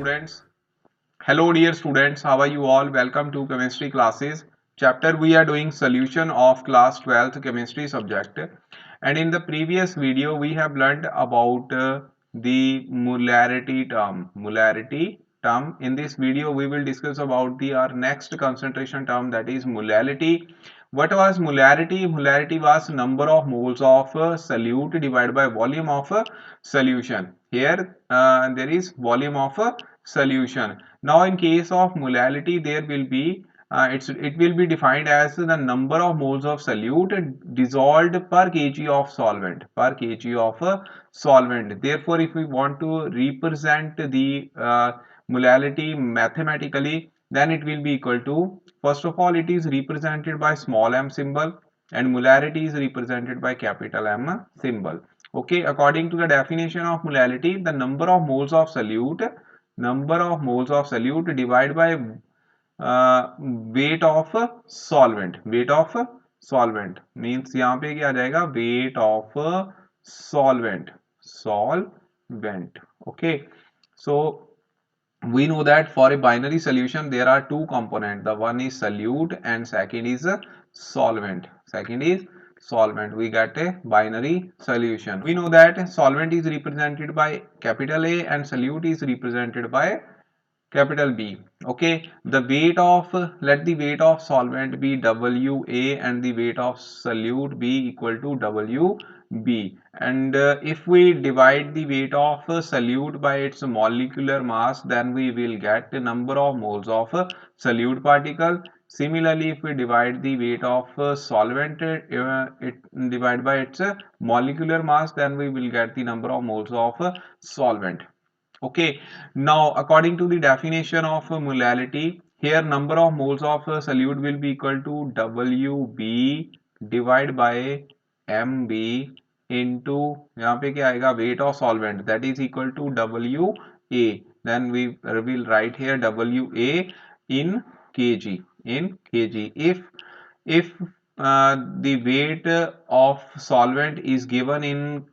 students. Hello dear students, how are you all? Welcome to chemistry classes. Chapter we are doing solution of class 12th chemistry subject. And in the previous video we have learned about the molarity term. Molarity term. In this video we will discuss about our next concentration term, that is molality. What was molarity? Molarity was number of moles of solute divided by volume of solution. Here there is volume of solution. Now in case of molality, there will be it will be defined as the number of moles of solute dissolved per kg of solvent, Therefore if we want to represent the molality mathematically, then it will be equal to, first of all, it is represented by small m symbol and molarity is represented by capital M symbol. Okay, according to the definition of molality, the number of moles of solute divided by weight of solvent means यहाँ पे क्या आ जाएगा, weight of solvent. Okay, so we know that for a binary solution there are two components. The one is solute and second is solvent. We get a binary solution. We know that solvent is represented by capital A and solute is represented by capital B. Okay, the weight of, let the weight of solvent be WA and the weight of solute be equal to WB, and if we divide the weight of solute by its molecular mass, then we will get the number of moles of solute particle. Similarly, if we divide the weight of solvent it divided by its molecular mass, then we will get the number of moles of solvent. Okay, now according to the definition of molality, here number of moles of solute will be equal to WB divided by MB into, यहाँ पे क्या आएगा, weight of solvent, that is equal to WA. Then we will write here WA in kg. If the weight of solvent is given in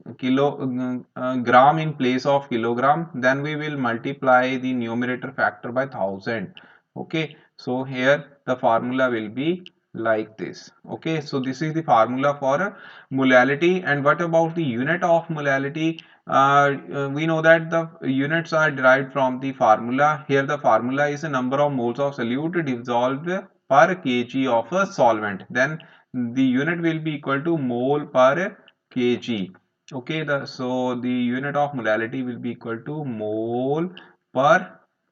gram in place of kilogram, then we will multiply the numerator factor by 1000. Okay, so here the formula will be like this. Okay, so this is the formula for molality. And what about the unit of molality? We know that the units are derived from the formula. Here the formula is the number of moles of solute dissolved per kg of a solvent. Then the unit will be equal to mole per kg. Okay, so the unit of molality will be equal to mole per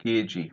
kg.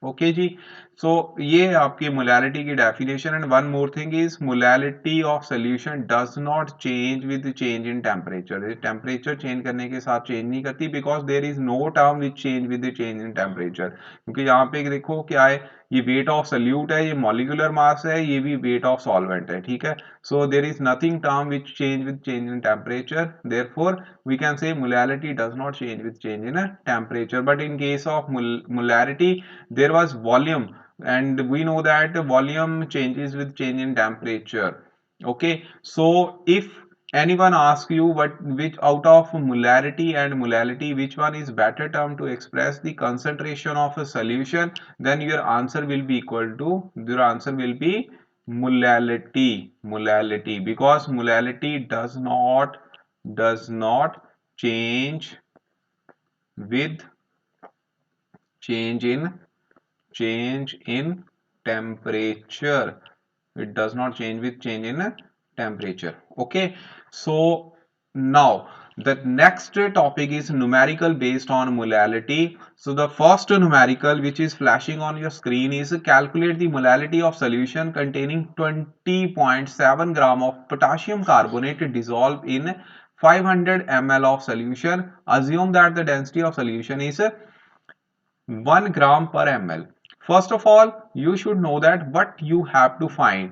Okay जी, so ये है आपकी molality की definition. And one more thing is molality of solution does not change with change in temperature. Temperature change करने के साथ change नहीं करती, because there is no term which change with change in temperature. क्योंकि यहाँ पे देखो क्या है, ये वेट ऑफ सोल्यूट है, ये मॉलिक्यूलर मास है, ये भी वेट ऑफ सॉल्वेंट है. ठीक है, so there is nothing term which change with change in temperature. Therefore we can say molality does not change with change in a temperature. But in case of molarity, there was volume, and we know that volume changes with change in temperature. Okay, so if anyone asks you which out of molarity and molality, which one is better term to express the concentration of a solution, then your answer will be molality, because molality does not change with change in temperature. It does not change with change in temperature. Okay, so now the next topic is numerical based on molality. So the first numerical which is flashing on your screen is calculate the molality of solution containing 20.7 gram of potassium carbonate dissolved in 500 ml of solution. Assume that the density of solution is 1 gram per ml. First of all, you should know that what you have to find.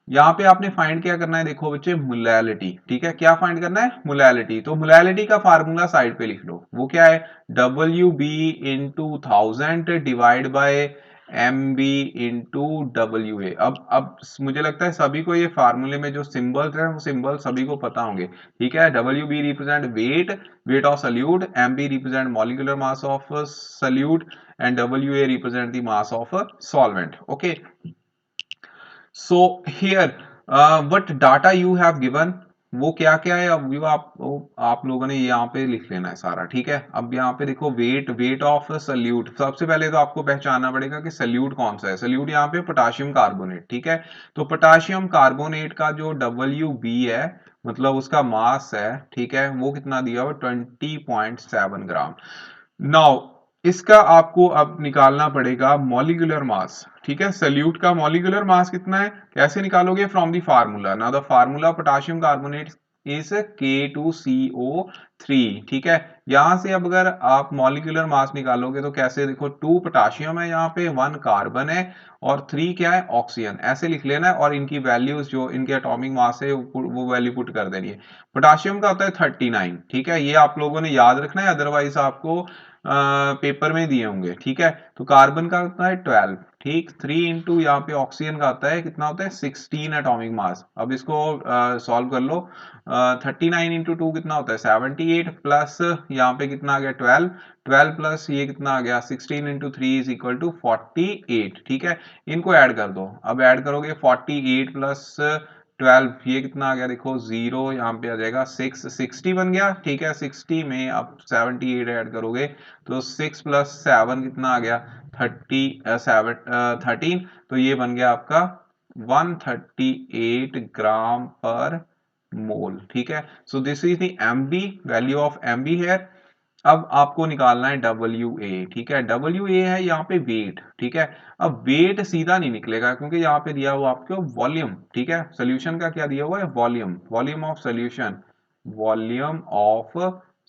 यहाँ पे आपने find क्या करना है, देखो बच्चे, molality. ठीक है, क्या फाइंड करना है, मोलालिटी. तो मोलालिटी का फार्मूला साइड पे लिख लो. वो क्या है, WB into 1000 divide bye MB into WA। अब मुझे लगता है सभी को ये फार्मूले में जो सिंबल्स हैं वो सिंबल सभी को पता होंगे, ठीक है। WB represent weight of solute, MB represent molecular mass of solute and WA represent the mass of solvent. Okay, so here what data you have given, वो क्या क्या है, अब आप लोगों ने यहाँ पे लिख लेना है सारा, ठीक है। अब यहाँ पे देखो वेट ऑफ सल्यूट, सबसे पहले तो आपको पहचानना पड़ेगा कि सल्यूट कौन सा है। सल्यूट यहाँ पे पोटाशियम कार्बोनेट, ठीक है। तो पोटाशियम कार्बोनेट का जो WB है, मतलब उसका मास है, ठीक है, वो कितना दिया हुआ 20.7 ग्राम। नाउ इसका आपको अब निकालना पड़ेगा मॉलिक्यूलर मास, ठीक है। सल्यूट का मॉलिक्यूलर मास कितना है, कैसे निकालोगे, from the formula. Now the formula potassium carbonate is K2CO3, ठीक है। यहां से अब अगर आप मॉलिक्यूलर मास निकालोगे तो कैसे, देखो 2 पोटाशियम है यहाँ पे, 1 कार्बन है और 3 क्या है, ऑक्सीजन, ऐसे लिख लेना है। और इनकी वैल्यूज जो इनके एटॉमिक मास है वो वैल्यू पुट कर देनी है। पोटाशियम का होता है 39, ठीक है, ये आप लोगों ने याद रखना है, अदरवाइज आपको पेपर में दिए होंगे, ठीक है। तो कार्बन का होता है 12, ठीक, 3 इंटू यहाँ पे ऑक्सीजन का होता है कितना, होता है 16 एटॉमिक मास। अब इसको सॉल्व कर लो, 39 इंटू 2 कितना होता है 78, प्लस यहाँ पे कितना आ गया 12, 12 प्लस ये कितना आ गया 16 इंटू 3 इज इक्वल टू 48, ठीक है। इनको ऐड कर दो, अब ऐड करोगे 48 प्लस 12, ये कितना आ गया, देखो 0 यहाँ पे आ जाएगा 6, 60 बन गया, ठीक है। 60 में अब 78 ऐड करोगे तो 6 प्लस 7 कितना आ गया 13, तो ये बन गया आपका 138 ग्राम पर मोल, ठीक है। So this is the MB, value of MB है। अब आपको निकालना है WA, ठीक है। WA है यहाँ पे वेट, ठीक है। अब वेट सीधा नहीं निकलेगा क्योंकि यहाँ पे दिया हुआ आपको वॉल्यूम, ठीक है। सोल्यूशन का क्या दिया हुआ है, volume, volume of solution, volume of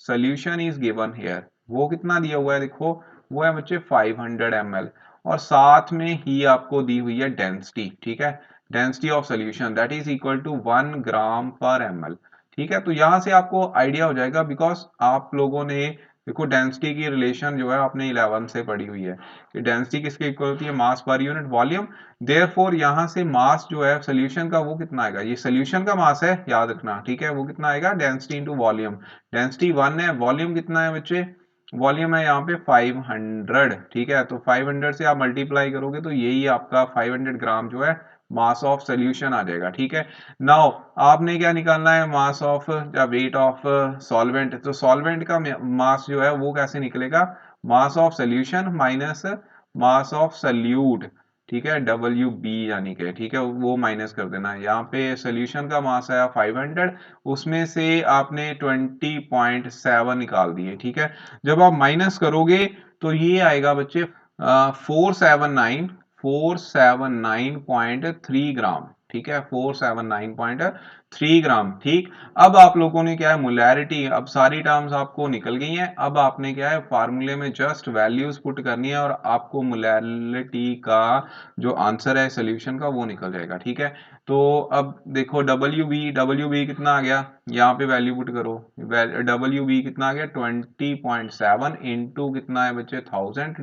solution is given here. वो कितना दिया हुआ है, देखो वो है बच्चे 500 ml, और साथ में ही आपको दी हुई है डेंसिटी, ठीक है। Density of solution that is equal to 1 gram per ml, ठीक है। तो यहां से आपको आइडिया हो जाएगा, बिकॉज आप लोगों ने देखो डेंसिटी की रिलेशन जो है आपने 11 से पढ़ी हुई है कि डेंसिटी किसके इक्वल होती है, मास पर यूनिट वॉल्यूम। देयरफॉर यहां से मास जो है सोल्यूशन का वो कितना आएगा, ये सोल्यूशन का मास है, याद रखना, ठीक है। वो कितना आएगा, डेंसिटी इंटू वॉल्यूम, डेंसिटी 1 है, वॉल्यूम कितना है बच्चे, वॉल्यूम है यहाँ पे 500, ठीक है। तो 500 से आप मल्टीप्लाई करोगे तो यही आपका 500 ग्राम जो है मास ऑफ सोल्यूशन आ जाएगा, ठीक है। नाउ आपने क्या निकालना है, मास ऑफ या वेट ऑफ सॉल्वेंट। तो सॉल्वेंट का मास जो है वो कैसे निकलेगा, mass of solution minus mass of solute, ठीक है, WB यानी कि, ठीक है, वो माइनस कर देना है। यहाँ पे सोल्यूशन का मास आया 500, उसमें से आपने 20.7 निकाल दिए, ठीक है। जब आप माइनस करोगे तो ये आएगा बच्चे 479.3 ग्राम, ठीक है, 479.3 ग्राम, ठीक। अब आप लोगों ने क्या है, मोलैरिटी, अब सारी टर्म्स आपको निकल गई हैं। अब आपने क्या है, फार्मूले में जस्ट वैल्यूज पुट करनी है और आपको मोलैरिटी का जो आंसर है सोल्यूशन का वो निकल जाएगा, ठीक है। तो अब देखो WB कितना आ गया, यहाँ पे वैल्यू पुट करो, WB कितना आ गया 20.7 इंटू कितना है बच्चे 1000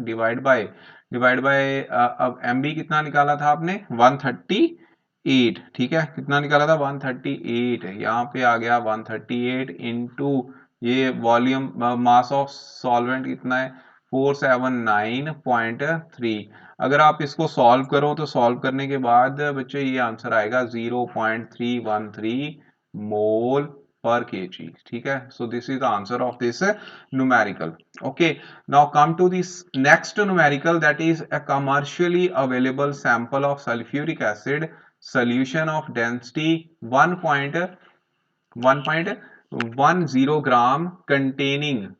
डिवाइड बाय अब MB कितना निकाला था आपने 138, ठीक है, कितना निकाला था 138, यहाँ पे आ गया 138 इंटू ये वॉल्यूम मास ऑफ सॉल्वेंट कितना है 479.3। अगर आप इसको सॉल्व करो तो सॉल्व करने के बाद बच्चे ये आंसर आएगा 0.313 मोल per kg, ठीक है। So this is the answer of this numerical. Okay, now come to this next numerical, that is a commercially available sample of sulfuric acid solution of density 1.10 gram containing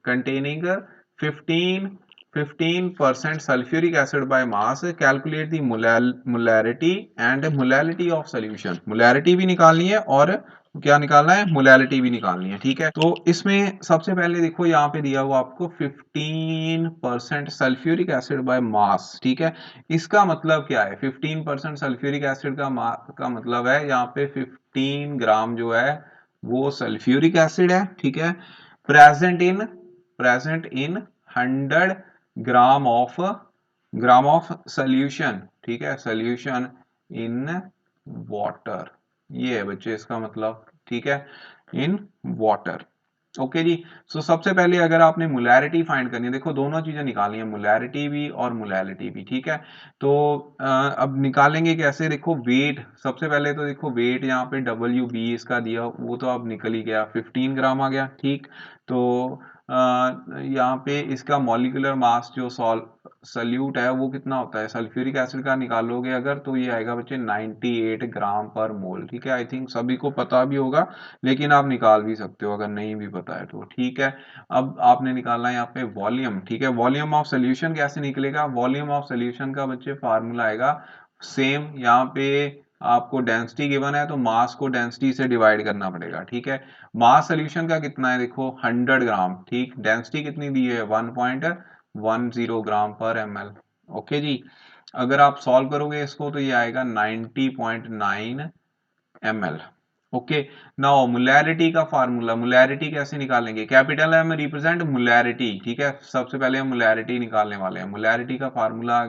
15% sulfuric acid by mass. Calculate the molarity and molality of solution. molarity भी निकालनी है और क्या निकालना है, molality भी निकालनी है, ठीक है। तो इसमें सबसे पहले देखो यहाँ पे दिया हुआ आपको 15% सल्फ्यूरिक एसिड बाय मास, ठीक है। इसका मतलब क्या है, 15% सल्फ्यूरिक एसिड का मतलब है यहाँ पे 15 ग्राम जो है वो सल्फ्यूरिक एसिड है, ठीक है, present in 100 gram of gram of solution, ठीक है, सोल्यूशन इन वाटर, ये है बच्चे इसका मतलब, ठीक है, इन वाटर। ओके जी। सो सबसे पहले अगर आपने मोलैरिटी फाइंड करनी है, देखो दोनों चीजें निकालनी है, मोलैरिटी भी और मोलैलिटी भी, ठीक है। तो अब निकालेंगे कैसे, देखो वेट, सबसे पहले तो देखो वेट यहाँ पे WB इसका दिया, वो तो अब निकल ही गया, 15 ग्राम आ गया, ठीक। तो यहाँ पे इसका मॉलिक्यूलर मास जो सल्यूट है वो कितना होता है, सल्फ्यूरिक एसिड का निकालोगे अगर, तो ये आएगा बच्चे 98 ग्राम पर मोल, ठीक है। आई थिंक सभी को पता भी होगा, लेकिन आप निकाल भी सकते हो अगर नहीं भी पता है तो, ठीक है। अब आपने निकालना है यहाँ पे वॉल्यूम, ठीक है। वॉल्यूम ऑफ सोल्यूशन कैसे निकलेगा, वॉल्यूम ऑफ सोल्यूशन का बच्चे फार्मूला आएगा सेम, यहाँ पे आपको डेंसिटी गिवन है तो मास को डेंसिटी से डिवाइड करना पड़ेगा, ठीक है। मास सोल्यूशन का कितना है, देखो 100 ग्राम, ठीक। डेंसिटी कितनी दी है, 1.10 ग्राम पर ml। ओके जी। अगर आप सॉल्व करोगे इसको तो ये आएगा 90.9 ml। ओके। नाउ मोलैरिटी का फार्मूला, मोलैरिटी कैसे निकालेंगे, कैपिटल एम रिप्रेजेंट मोलैरिटी, ठीक है। सबसे पहले हम मोलैरिटी निकालने वाले हैं। मोलैरिटी का फार्मूला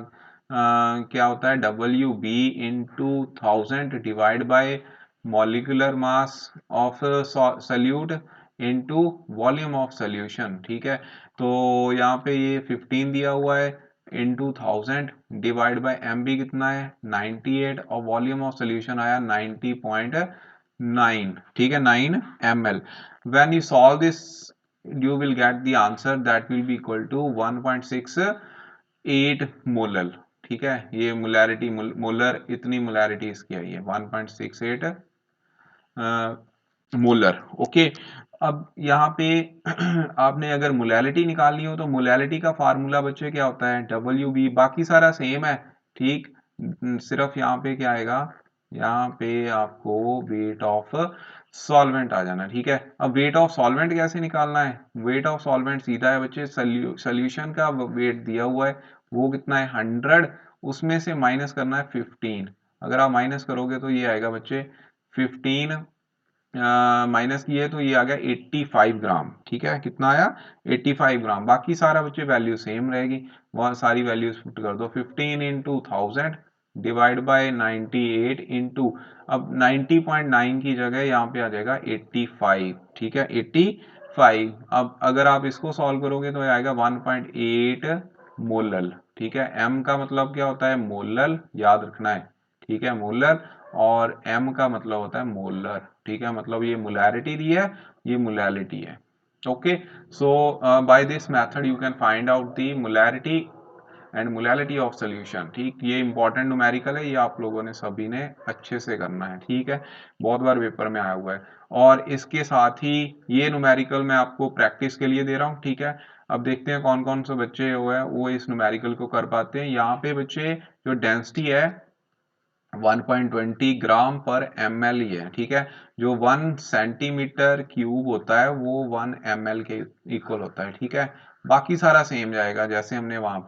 क्या होता है, WB into 1000 divide bye molecular mass of solute into volume of solution, ठीक है। तो यहाँ पे ये 15 दिया हुआ है, into 1000 divide by M B कितना है 98, और वॉल्यूम ऑफ सोल्यूशन आया 90.9, ठीक है, 9 ml। When you solve this you will get the answer that will be equal to 1.68 molar, ठीक है। ये मोलैरिटी, मोलर इतनी मोलैरिटी इसकी आई है 1.68 मोलर। ओके। अब यहाँ पे आपने अगर मोलैलिटी निकालनी हो तो मोलैलिटी का फार्मूला बच्चे क्या होता है, WB, बाकी सारा सेम है, ठीक। सिर्फ यहाँ पे क्या आएगा, यहाँ पे आपको वेट ऑफ सॉल्वेंट आ जाना, ठीक है। अब वेट ऑफ सॉल्वेंट कैसे निकालना है, वेट ऑफ सॉल्वेंट सीधा है बच्चे, सोल्यूशन का वेट दिया हुआ है वो कितना है 100, उसमें से माइनस करना है 15। अगर आप माइनस करोगे तो ये आएगा बच्चे 15 माइनस किए तो ये आ गया 85 ग्राम, ठीक है। कितना आया 85 ग्राम, बाकी सारा बच्चे वैल्यू सेम रहेगी, वह सारी वैल्यूज पुट कर दो, 15 इंटू 1000 डिवाइड बाय 98 इंटू, अब 90.9 की जगह यहाँ पे आ जाएगा 85, ठीक है, 85। अब अगर आप इसको सॉल्व करोगे तो ये आएगा 1.8 मोलल, ठीक है। एम का मतलब क्या होता है, मोलल, याद रखना है, ठीक है, मोलर। और एम का मतलब होता है मोलर, ठीक है, मतलब ये मोलैरिटी दी है, ये मोलैलिटी है। Okay. So by this method you can find out the molarity and molality of solution, ठीक। ये इंपॉर्टेंट न्यूमेरिकल है, ये आप लोगों ने सभी ने अच्छे से करना है, ठीक है, बहुत बार पेपर में आया हुआ है। और इसके साथ ही ये न्यूमेरिकल मैं आपको प्रैक्टिस के लिए दे रहा हूँ, ठीक है। अब देखते हैं कौन कौन से बच्चे हुए हैं वो इस न्यूमेरिकल को कर पाते हैं। यहाँ पे बच्चे जो डेंसिटी है 1.20 ग्राम पर ml ही है, ठीक है। जो 1 सेंटीमीटर क्यूब होता है वो 1 ml के इक्वल होता है, ठीक है। बाकी सारा सेम जाएगा जैसे हमने वहां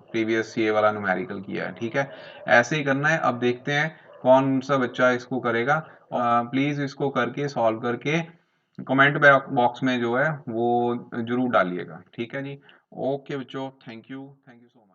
प्रीवियस ये वाला न्यूमेरिकल किया है, ठीक है। ऐसे ही करना है। अब देखते हैं कौन सा बच्चा इसको करेगा, प्लीज इसको करके सॉल्व करके कमेंट बॉक्स में जो है वो जरूर डालिएगा, ठीक है जी। ओके बच्चों, थैंक यू सो मच।